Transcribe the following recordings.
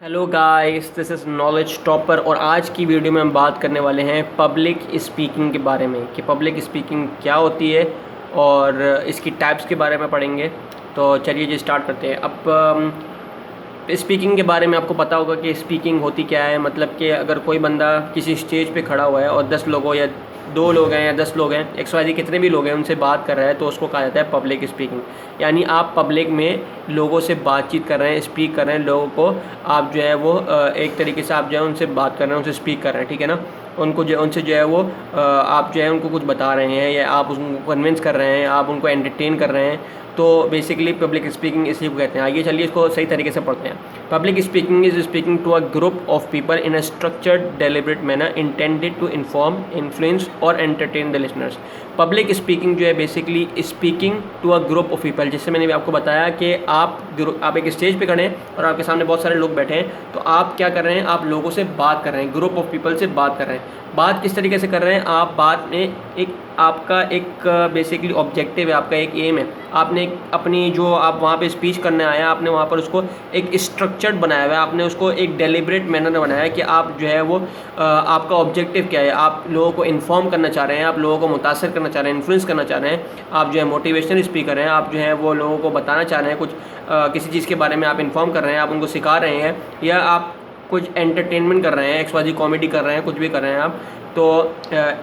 Hello guys, this is knowledge topper और आज की वीडियो में हम बात करने वाले हैं पब्लिक स्पीकिंग के बारे में कि पब्लिक स्पीकिंग क्या होती है और इसकी टाइप्स के बारे में पढ़ेंगे। तो चलिए जी स्टार्ट करते हैं। अब स्पीकिंग के बारे में आपको पता होगा कि स्पीकिंग होती क्या है। मतलब कि अगर कोई बंदा किसी स्टेज पे खड़ा हुआ है और 10 लोगों या 2 लोग हैं या 10 लोग हैं, XYZ कितने भी लोग हैं, उनसे बात कर रहा है तो उसको कहा जाता है पब्लिक स्पीकिंग। यानी आप पब्लिक में लोगों से बातचीत कर रहे हैं, स्पीक कर रहे हैं लोगों को। आप जो है वो एक तरीके से आप जो है उनसे बात कर रहे हैं, उनसे स्पीक कर रहे हैं, ठीक है ना। उनको जो उनसे जो है वो आप जो है उनको कुछ बता रहे हैं या आप उनको कन्विंस कर रहे हैं, आप उनको एंटरटेन कर रहे हैं। तो बेसिकली पब्लिक स्पीकिंग इसी को कहते हैं। आइए चलिए इसको सही तरीके से पढ़ते हैं। Public speaking is speaking to a group of people in a structured deliberate manner intended to inform, influence और entertain the listeners. Public speaking जो है basically speaking to a group of people. जैसे मैंने भी आपको बताया कि आप एक स्टेज पे खड़े हैं और आपके सामने बहुत सारे लोग बैठे हैं, तो आप क्या कर रहे हैं, आप लोगों से बात कर रहे हैं, ग्रुप ऑफ पीपल से बात कर रहे हैं। बात किस तरीके से कर रहे हैं, आप बात में आपका एक बेसिकली ऑब्जेक्टिव है, आपका एक एम है। आपने अपनी जो आप वहाँ पे स्पीच करने आए हैं, आपने वहाँ पर उसको एक स्ट्रक्चर्ड बनाया हुआ है, आपने उसको एक डेलिब्रेट मैनर में बनाया है कि आप जो है वो आपका ऑब्जेक्टिव क्या है। आप लोगों को इन्फॉर्म करना चाह रहे हैं, आप लोगों को मुतासर करना चाह रहे हैं, इन्फ्लुएंस करना चाह रहे हैं। आप जो है मोटिवेशनल स्पीकर हैं, आप जो है वो लोगों को बताना चाह रहे हैं कुछ किसी चीज़ के बारे में आप इन्फॉर्म कर रहे हैं, आप उनको सिखा रहे हैं, या आप कुछ एंटरटेनमेंट कर रहे हैं, XYZ कॉमेडी कर रहे हैं, कुछ भी कर रहे हैं आप। तो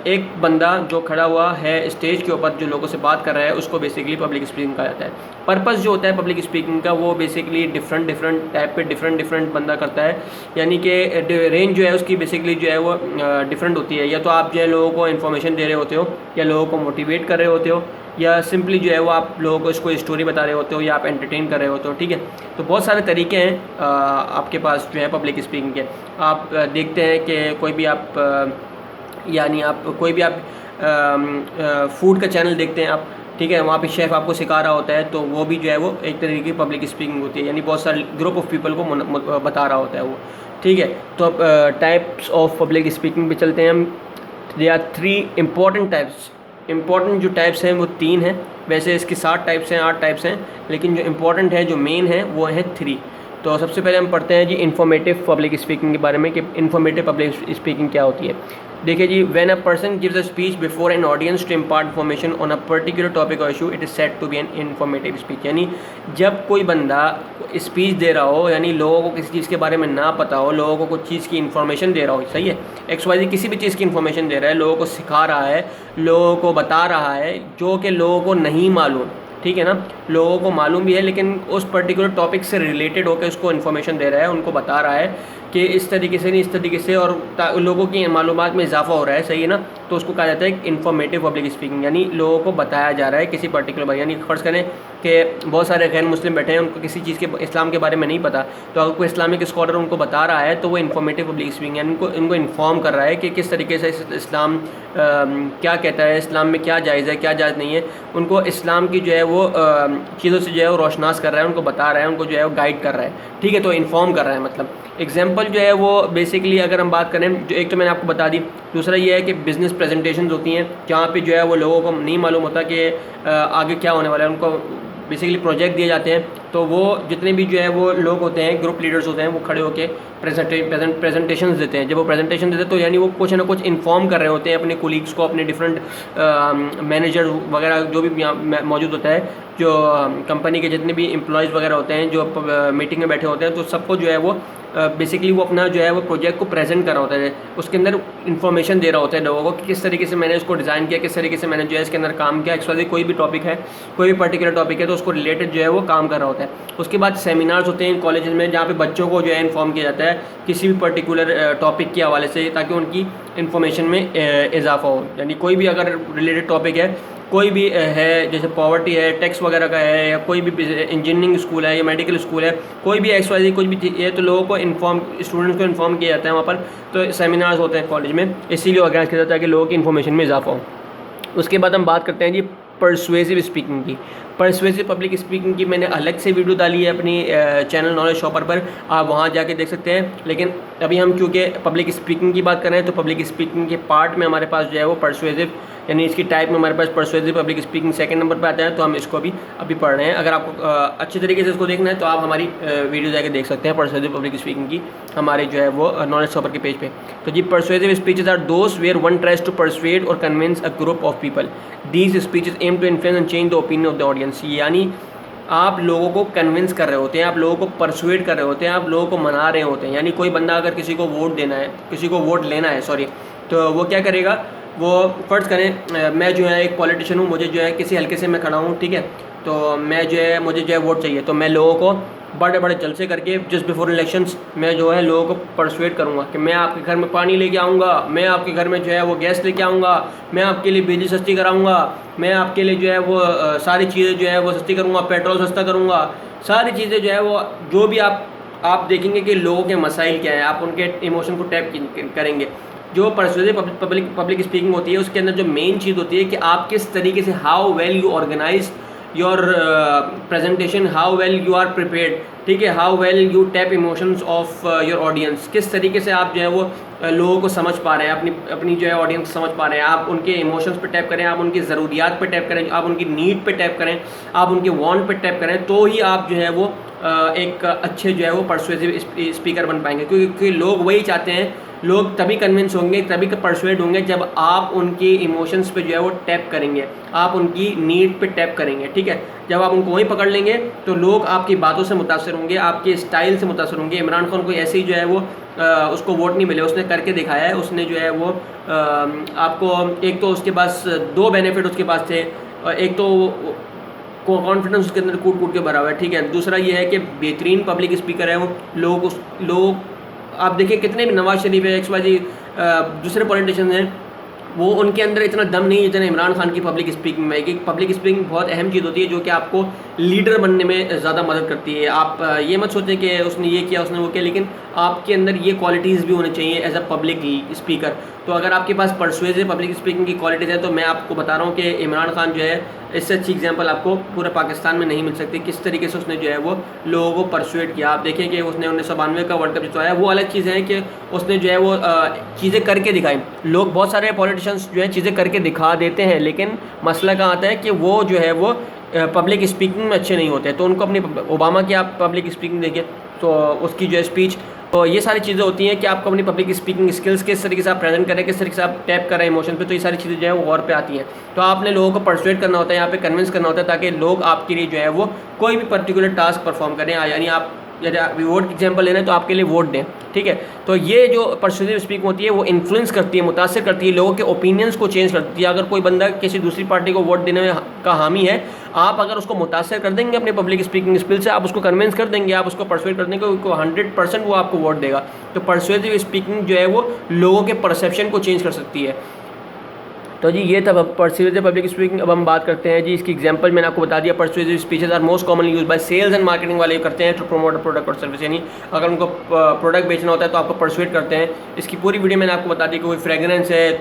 एक बंदा जो खड़ा हुआ है स्टेज के ऊपर जो लोगों से बात कर रहा है, उसको बेसिकली पब्लिक स्पीकिंग कहा जाता है। पर्पस जो होता है पब्लिक स्पीकिंग का, वो बेसिकली डिफरेंट टाइप पे डिफरेंट बंदा करता है। यानी कि रेंज जो है उसकी बेसिकली जो है वो डिफरेंट होती है। या तो आप जो है लोगों को इन्फॉर्मेशन दे रहे होते हो, या लोगों को मोटिवेट कर रहे होते हो, या सिंपली जो है वो आप लोगों को इसको स्टोरी बता रहे होते हो, या आप एंटरटेन कर रहे होते हो, ठीक है। तो बहुत सारे तरीके हैं आपके पास जो है पब्लिक स्पीकिंग के। आप देखते हैं कि कोई भी आप यानी आप कोई भी आप फूड का चैनल देखते हैं आप, ठीक है, वहाँ पे शेफ़ आपको सिखा रहा होता है, तो वो भी जो है वो एक तरीके की पब्लिक स्पीकिंग होती है। यानी बहुत सारे ग्रुप ऑफ पीपल को बता रहा होता है वो, ठीक है। तो अब टाइप्स ऑफ पब्लिक स्पीकिंग पे चलते हैं हम। They are 3 important types. Important जो टाइप्स हैं वो 3 हैं। वैसे इसके 7 टाइप्स हैं, 8 टाइप्स हैं, लेकिन जो इम्पॉर्टेंट है, जो मेन है, वो है 3। तो सबसे पहले हम पढ़ते हैं जी इन्फॉर्मेटिव पब्लिक स्पीकिंग के बारे में कि इन्फॉर्मेटिव पब्लिक स्पीकिंग क्या होती है। देखिए जी, when a person gives a speech before an audience to impart information on a particular topic और issue, it is said to be an informative speech. यानी जब कोई बंदा स्पीच दे रहा हो, यानी लोगों को किसी चीज़ के बारे में ना पता हो, लोगों को कुछ चीज़ की इन्फॉर्मेशन दे रहा हो, सही है, XYZ किसी भी चीज़ की इन्फॉर्मेशन दे रहा है, लोगों को सिखा रहा है, लोगों को बता रहा है जो कि लोगों को नहीं मालूम, ठीक है ना। लोगों को मालूम भी है लेकिन उस पर्टिकुलर टॉपिक से रिलेटेड होकर उसको इन्फॉर्मेशन दे रहा है, उनको बता रहा है कि इस तरीके से नहीं, इस तरीके से, और लोगों की मालूमात में इजाफा हो रहा है, सही है ना। तो उसको कहा जाता है इन्फॉर्मेटिव पब्लिक स्पीकिंग। यानी लोगों को बताया जा रहा है किसी पर्टिकुलर बारे। यानी फ़र्ज़ करें कि बहुत सारे गैर मुस्लिम बैठे हैं, उनको किसी चीज़ के इस्लाम के बारे में नहीं पता, तो अगर कोई इस्लामिक स्कॉलर उनको बता रहा है तो वो इन्फॉर्मेटिव पब्लिक स्पीकिंग, यानी इनको इन्फॉर्म कर रहा है कि किस तरीके से इस्लाम क्या कहता है, इस्लाम में क्या जायज़ है, क्या जायज़ नहीं है। उनको इस्लाम की जो है वो चीज़ों से जो है वो रोशनास कर रहा है, उनको बता रहा है, उनको जो है वो गाइड कर रहा है, ठीक है। तो इन्फॉर्म कर रहा है। मतलब एग्जांपल जो है वो बेसिकली अगर हम बात करें, जो एक तो मैंने आपको बता दी, दूसरा ये है कि बिज़नेस प्रेजेंटेशंस होती हैं जहाँ पे जो है वो लोगों को नहीं मालूम होता कि आगे क्या होने वाला है। उनको बेसिकली प्रोजेक्ट दिए जाते हैं, तो वो जितने भी जो है वो लोग होते हैं, ग्रुप लीडर्स होते हैं, वो खड़े होकर प्रेजेंटेशंस देते हैं। जब वो प्रेजेंटेशन देते हैं तो यानी वो कुछ ना कुछ इन्फॉर्म कर रहे होते हैं अपने कोलीग्स को, अपने डिफरेंट मैनेजर वगैरह जो भी यहाँ मौजूद होता है, जो कंपनी के जितने भी एम्प्लॉयज़ वगैरह होते हैं जो मीटिंग में बैठे होते हैं, तो सबको जो है वो बेसिकली वो अपना जो है वो प्रोजेक्ट को प्रेजेंट कर रहा होता है। उसके अंदर इन्फॉर्मेशन दे रहा होता है लोगों को कि किस तरीके से मैंने इसको डिज़ाइन किया, किस तरीके से मैंने जो है इसके अंदर काम किया। एक्चुअली कोई भी टॉपिक है, कोई भी पर्टिकुलर टॉपिक है, तो उसको रिलेटेड जो है वो काम कर रहा होता है। उसके बाद सेमिनार्स होते हैं कॉलेजेस में, जहाँ पे बच्चों को जो है इन्फॉर्म किया जाता है किसी भी पर्टिकुलर टॉपिक के हवाले से, ताकि उनकी इन्फॉर्मेशन में इजाफा हो। यानी कोई भी अगर रिलेटेड टॉपिक है, कोई भी है, जैसे पॉवर्टी है, टैक्स वगैरह का है, या कोई भी इंजीनियरिंग स्कूल है या मेडिकल स्कूल है, कोई भी XYZ कुछ भी है, तो लोगों को स्टूडेंट्स को इन्फॉर्म किया जाता है वहाँ पर। तो सेमिनार्स होते हैं कॉलेज में, इसीलिए ऑर्गेनाइज किया जाता है कि लोगों की इन्फॉर्मेशन में इजाफा हो। उसके बाद हम बात करते हैं जी परसुएसिव स्पीकिंग की। परसुएसिव पब्लिक स्पीकिंग की मैंने अलग से वीडियो डाली है अपनी चैनल नॉलेज शॉपर पर, आप वहाँ जाके देख सकते हैं। लेकिन अभी हम क्योंकि पब्लिक स्पीकिंग की बात कर रहे हैं, तो पब्लिक स्पीकिंग के पार्ट में हमारे पास जो है वो परसुएसिव, यानी इसकी टाइप में हमारे पास persuasive public speaking second number पर आता है। तो हम इसको अभी पढ़ रहे हैं। अगर आपको अच्छे तरीके से इसको देखना है तो आप हमारी वीडियो जाके देख सकते हैं परसुएसिव पब्लिक स्पीकिंग की, हमारे जो है वो नॉलेज शॉपर के पेज पे। तो जी, persuasive speeches are those where one tries to persuade और convince a group of people. These speeches aim to influence and change the opinion of the audience. यानी आप लोगों को कन्विंस कर रहे होते हैं, आप लोगों को परसुएड कर रहे होते हैं, आप लोगों को मना रहे होते हैं। यानी कोई बंदा अगर किसी को वोट देना है, किसी को वोट लेना है सॉरी, तो वो क्या करेगा, वो फ़र्ज़ करें मैं जो है एक पॉलिटिशियन हूँ, मुझे जो है किसी हल्के से मैं खड़ा हूँ, ठीक है, तो मैं जो है मुझे जो है वोट चाहिए, तो मैं लोगों को बड़े बड़े जलसे करके जस्ट बिफोर इलेक्शंस मैं जो है लोगों को परसुएड करूँगा कि मैं आपके घर में पानी लेके आऊँगा, मैं आपके घर में जो है वो गैस लेके आऊँगा, मैं आपके लिए बिजली सस्ती कराऊँगा, मैं आपके लिए जो है वो सारी चीज़ें जो है वो सस्ती करूँगा, पेट्रोल सस्ता करूँगा, सारी चीज़ें जो है वो जो भी आप देखेंगे कि लोगों के मसाइल क्या है, आप उनके इमोशन को टैप करेंगे। जो परसुएसिव पब्लिक स्पीकिंग होती है उसके अंदर जो मेन चीज़ होती है कि आप किस तरीके से how well you organise your presentation, how well you are prepared, ठीक है, how well you tap emotions of your audience, किस तरीके से आप जो है वो लोगों को समझ पा रहे हैं, अपनी जो है ऑडियंस समझ पा रहे हैं, आप उनके इमोशंस पे टैप करें, आप उनकी ज़रूरियात पे टैप करें, आप उनकी नीड पे टैप करें, आप उनके वांट पे टैप करें, तो ही आप जो है वो एक अच्छे जो है वो परसुएसिव स्पीकर बन पाएंगे। क्योंकि लोग वही चाहते हैं, लोग तभी कन्विंस होंगे, तभी परसुएड होंगे जब आप उनके इमोशंस पे जो है वो टैप करेंगे, आप उनकी नीड पे टैप करेंगे, ठीक है। जब आप उनको वहीं पकड़ लेंगे तो लोग आपकी बातों से मुतासर होंगे, आपके स्टाइल से मुतासर होंगे। इमरान खान को ऐसे ही जो है वो उसको वोट नहीं मिले, उसने करके दिखाया है, उसने जो है वो आपको एक तो उसके पास दो बेनिफिट उसके पास थे, एक तो कॉन्फिडेंस उसके अंदर कूट कूट के भरा हुआ है, ठीक है। दूसरा ये है कि बेहतरीन पब्लिक स्पीकर है वो, लोग आप देखिए कितने भी नवाज शरीफ है, XYZ दूसरे पॉलिटिशियन हैं, वो उनके अंदर इतना दम नहीं है जितना इमरान खान की पब्लिक स्पीकिंग में है। कि पब्लिक स्पीकिंग बहुत अहम चीज़ होती है जो कि आपको लीडर बनने में ज़्यादा मदद करती है। आप ये मत सोचें कि उसने ये किया उसने वो किया, लेकिन आपके अंदर ये क्वालिटीज़ भी होनी चाहिए एज अ पब्लिक स्पीकर। तो अगर आपके पास परसुएसिव पब्लिक स्पीकिंग की क्वालिटीज़ है तो मैं आपको बता रहा हूँ कि इमरान खान जो है इससे अच्छी एग्जांपल आपको पूरे पाकिस्तान में नहीं मिल सकती, किस तरीके से उसने जो है वो लोगों को परसुएट किया। आप देखिए कि उसने 1992 का वर्ल्ड कप जितवाया, वो अलग चीज़ है कि उसने जो है वो चीज़ें करके दिखाई। लोग बहुत सारे पॉलिटिशियंस जो है चीज़ें करके दिखा देते हैं, लेकिन मसला कहाँ आता है कि वो जो है वो पब्लिक स्पीकिंग में अच्छे नहीं होते। तो उनको अपनी ओबामा की आप पब्लिक स्पीकिंग देखिए तो उसकी जो है स्पीच, तो ये सारी चीज़ें होती हैं कि आपको अपनी पब्लिक स्पीकिंग स्किल्स किस तरीके से आप प्रेजेंट करें, किस तरीके से आप टैप करें इमोशन पे, तो ये सारी चीज़ें जो है वो गौर पे आती हैं। तो आपने लोगों को परसुएट करना होता है, यहाँ पे कन्विंस करना होता है ताकि लोग आपके लिए जो है वो कोई भी पर्टिकुलर टास्क परफॉर्म करें। यानी आप यदि वोट की एग्जाम्पल लेना है तो आपके लिए वोट दें, ठीक है। तो ये जो परसुएसिव स्पीकिंग होती है वो इन्फ्लुएंस करती है, मुतासर करती है, लोगों के ओपिनियंस को चेंज करती है। अगर कोई बंदा किसी दूसरी पार्टी को वोट देने में का हामी है, आप अगर उसको मुतासर कर देंगे अपने पब्लिक स्पीकिंग स्किल से, आप उसको कन्विंस कर देंगे, आप उसको परसुएट कर देंगे, 100% वो आपको वोट देगा। तो परसुएसिव स्पीकिंग जो है वो लोगों के परसेप्शन को चेंज कर सकती है। तो जी ये था परसुएसिव पब्लिक स्पीकिंग। अब हम बात करते हैं जी इसकी एग्जांपल मैंने आपको बता दिया। Persuasive speeches are most commonly use by sales and marketing वाले करते हैं टू प्रमोट अ प्रोडक्ट और सर्विस। यानी अगर उनको प्रोडक्ट बेचना होता है तो आपको परसुएट करते हैं। इसकी पूरी वीडियो मैंने आपको बता दी कि कोई फ्रेगरेंस है,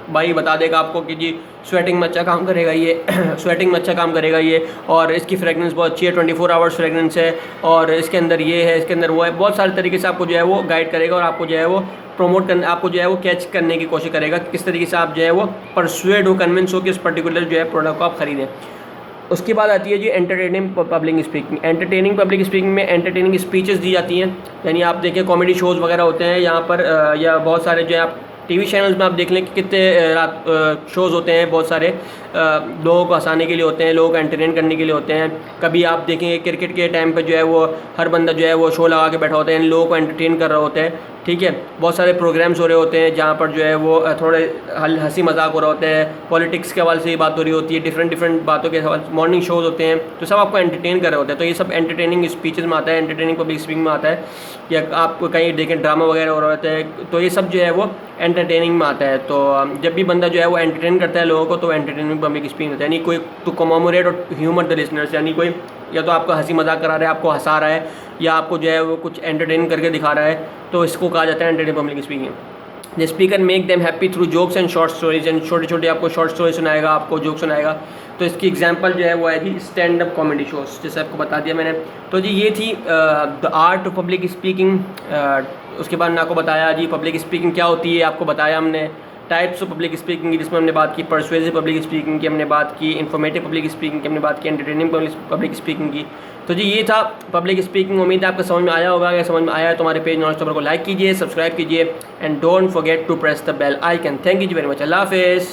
भाई बता देगा आपको कि जी स्वेटिंग में अच्छा काम करेगा ये स्वेटिंग में अच्छा काम करेगा ये, और इसकी फ्रेगरेंस बहुत अच्छी है, 24 आवर्स फ्रेगरेंस है, और इसके अंदर ये है, इसके अंदर वो है। बहुत सारे तरीके से आपको जो है वो गाइड करेगा और आपको जो है वो प्रमोट करने, आपको जो है वो कैच करने की कोशिश करेगा किस तरीके से आप जो है वो परसुएड हो, कन्विंस हो कि उस पर्टिकुलर जो है प्रोडक्ट को आप खरीदें। उसके बाद आती है जी entertaining public speaking. Entertaining public speaking में एंटरटेनिंग स्पीचेस दी जाती हैं। यानी आप देखिए कॉमेडी शोज़ वगैरह होते हैं यहाँ पर, या बहुत सारे जो है आप टीवी चैनल्स में आप देख लें कि कितने रात शोज़ होते हैं, बहुत सारे लोगों को हंसाने के लिए होते हैं, लोगों को एंटरटेन करने के लिए होते हैं। कभी आप देखेंगे क्रिकेट के टाइम पे जो है वो हर बंदा जो है वो शो लगा के बैठा होता है, लोगों को एंटरटेन कर रहा होता है, ठीक है। बहुत सारे प्रोग्राम्स हो रहे होते हैं जहाँ पर जो है वो थोड़े हंसी मजाक हो रहा होता है, पॉलिटिक्स के हवाले से बात हो रही होती है, डिफरेंट बातों के हवाले, मॉर्निंग शोज़ होते हैं, तो सब आपको एंटरटेन कर रहे होते हैं। तो ये सब एंटरटेनिंग स्पीचेस में आता है, एंटरटेनिंग पब्लिक स्पीकिंग में आता है। या आप कहीं देखें ड्रामा वगैरह हो रहा होता है, तो ये सब जो है वो एंटरटेनिंग में आता है। तो जब भी बंदा जो है वो एंटरटेन करता है लोगों को तो एंटरटेनिंग पब्लिक स्पीकिंग होता है। यानी कोई टू कमोमोरेट और ह्यूमर द लिसनर्स, यानी कोई या तो आपको हंसी मजाक करा रहा है, आपको हंसा रहा है, या आपको जो है वो कुछ एंटरटेन करके दिखा रहा है, तो इसको कहा जाता है entertaining public speaking. The speaker make them happy through jokes and short stories, and छोटे छोटे आपको शॉर्ट स्टोरी सुनाएगा, आपको जोक सुनाएगा। तो इसकी एग्जांपल जो है वो है G stand up comedy shows, जैसे आपको बता दिया मैंने। तो जी ये थी the art of public speaking. उसके बाद मैंने आपको बताया जी पब्लिक स्पीकिंग क्या होती है, आपको बताया हमने टाइप्स ऑफ पब्लिक स्पीकिंग की, जिसमें हमने बात की परसुएसिव पब्लिक स्पीकिंग की, हमने बात की इन्फॉर्मेटिव पब्लिक स्पीकिंग की, हमने बात की एंटरटेनिंग पब्लिक स्पीकिंग की। तो जी ये था पब्लिक स्पीकिंग। उम्मीद है आपको समझ में आया होगा। अगर समझ में आया है तो हमारे पेज नॉलेज टॉपर को लाइक कीजिए, सब्सक्राइब कीजिए, and don't forget to press the bell icon. Thank you very much. अल्लाह हाफिज़।